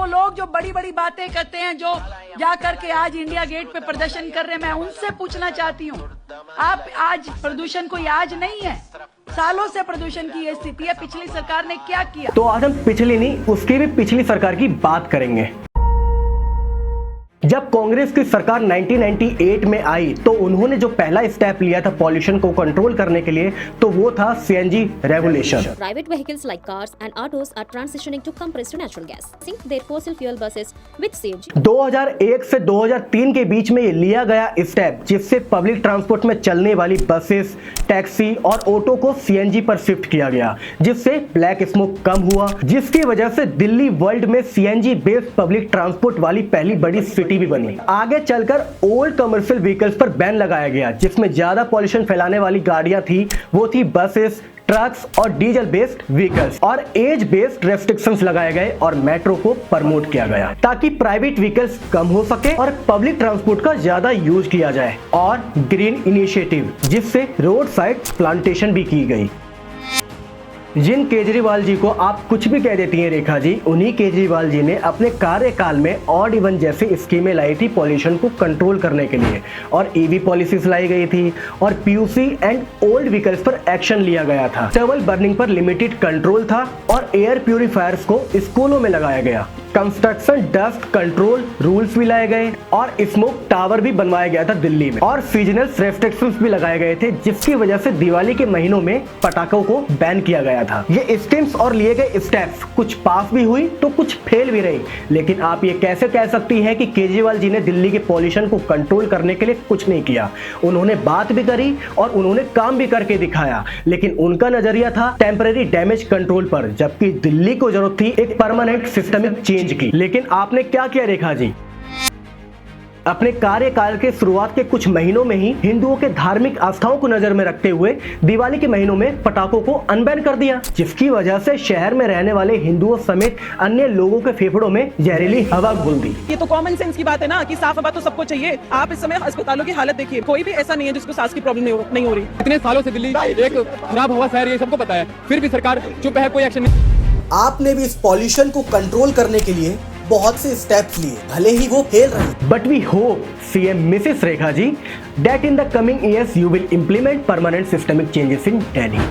लोग जो बड़ी बड़ी बातें करते हैं, जो जा करके आज इंडिया गेट पे प्रदर्शन कर रहे हैं, मैं उनसे पूछना चाहती हूँ, आप आज प्रदूषण कोई आज नहीं है, सालों से प्रदूषण की ये स्थिति है। पिछली सरकार ने क्या किया? तो आज हम पिछली नहीं, उसकी भी पिछली सरकार की बात करेंगे। जब कांग्रेस की सरकार 1998 में आई तो उन्होंने जो पहला स्टेप लिया था पॉल्यूशन को कंट्रोल करने के लिए, तो वो था CNG revolution. Private vehicles like cars and autos are transitioning to compressed natural gas, sync their fossil fuel buses with CNG। 2001 से 2003 के बीच में ये लिया गया स्टेप, जिससे पब्लिक ट्रांसपोर्ट में चलने वाली बसेस, टैक्सी और ऑटो को सीएनजी पर शिफ्ट किया गया, जिससे ब्लैक स्मोक कम हुआ, जिसकी वजह से दिल्ली वर्ल्ड में सीएनजी बेस्ड पब्लिक ट्रांसपोर्ट वाली पहली बड़ी सिटी भी बनी। आगे चलकर ओल्ड कमर्शियल व्हीकल्स पर बैन लगाया गया, जिसमें ज्यादा पॉल्यूशन फैलाने वाली गाड़ियां थी, वो थी बसेस, ट्रक्स और डीजल बेस्ड व्हीकल्स, और एज बेस्ड रेस्ट्रिक्शंस लगाए गए और मेट्रो को प्रमोट किया गया ताकि प्राइवेट व्हीकल्स कम हो सके और पब्लिक ट्रांसपोर्ट का ज्यादा यूज किया जाए, और ग्रीन इनिशिएटिव, जिससे रोड साइड प्लांटेशन भी की गई। जिन केजरीवाल जी को आप कुछ भी कह देती हैं रेखा जी, उन्हीं केजरीवाल जी ने अपने कार्यकाल में ऑड इवन जैसे स्कीमें लाई थी पॉल्यूशन को कंट्रोल करने के लिए, और ईवी पॉलिसीज लाई गई थी, और पीयूसी एंड ओल्ड व्हीकल्स पर एक्शन लिया गया था। टर्बल बर्निंग पर लिमिटेड कंट्रोल था, और एयर प्यूरिफायर्स को स्कूलों में लगाया गया। कंस्ट्रक्शन डस्ट कंट्रोल रूल्स भी लाए गए, और स्मोक टावर भी बनवाया गया था दिल्ली में, और सीजनल रेस्ट्रिक्शंस भी लगाए गए थे, जिसकी वजह से दिवाली के महीनों में पटाखों को बैन किया गया था। ये स्कीम्स और लिए गए स्टेप्स कुछ पास भी हुई तो कुछ फेल भी रही, लेकिन आप ये कैसे कह सकती हैं कि केजरीवाल जी ने दिल्ली के पॉल्यूशन को कंट्रोल करने के लिए कुछ नहीं किया? उन्होंने बात भी करी और उन्होंने काम भी करके दिखाया, लेकिन उनका नजरिया था टेम्परेरी डैमेज कंट्रोल पर, जबकि दिल्ली को जरूरत थी एक परमानेंट सिस्टमिक चेंज की। लेकिन आपने क्या किया रेखा जी? अपने कार्यकाल के शुरुआत के कुछ महीनों में ही हिंदुओं के धार्मिक आस्थाओं को नजर में रखते हुए दिवाली के महीनों में पटाखों को अनबैन कर दिया, जिसकी वजह से शहर में रहने वाले हिंदुओं समेत अन्य लोगों के फेफड़ों में जहरीली हवा घुल दी। ये तो कॉमन सेंस की बात है ना कि साफ हवा तो सबको चाहिए। आप इस समय अस्पतालों की हालत देखिए, कोई भी ऐसा नहीं है जिसको सांस की प्रॉब्लम नहीं हो रही। इतने सालों से दिल्ली एक खराब हवा शहर, ये सबको पता है, फिर भी सरकार चुप है, कोई एक्शन नहीं। आपने भी इस पॉल्यूशन को कंट्रोल करने के लिए बहुत से स्टेप्स लिए, भले ही वो फेल रहे। But we hope CM Mrs Rekha ji that in the coming years you will implement permanent systemic changes in Delhi.